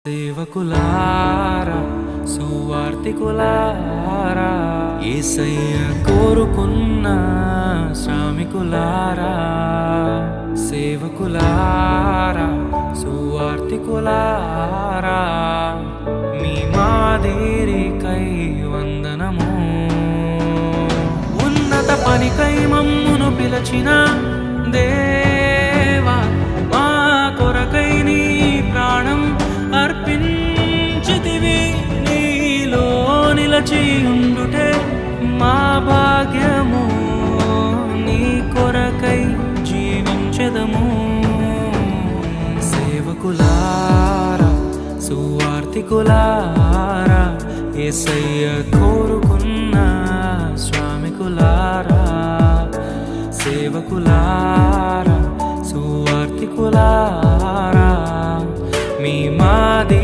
సేవకులారా సువార్తికులారా యేసయ్య కోరుకున్న శ్రామికులారా సేవకులారా సువార్తికులారా మీ మాదిరికై వందనము ఉన్నత పనికై మమ్మును పిలచిన దేవా మా కొరకై నీ ప్రాణం అర్పించితివి నీలో నిలచి ఉండుటే మా భాగ్యము నీ కొరకై జీవించెదము సేవకులారా సువార్తికులారా యేసయ్య కోరుకున్న శ్రామికులారా సేవకులారా సువార్తికులారా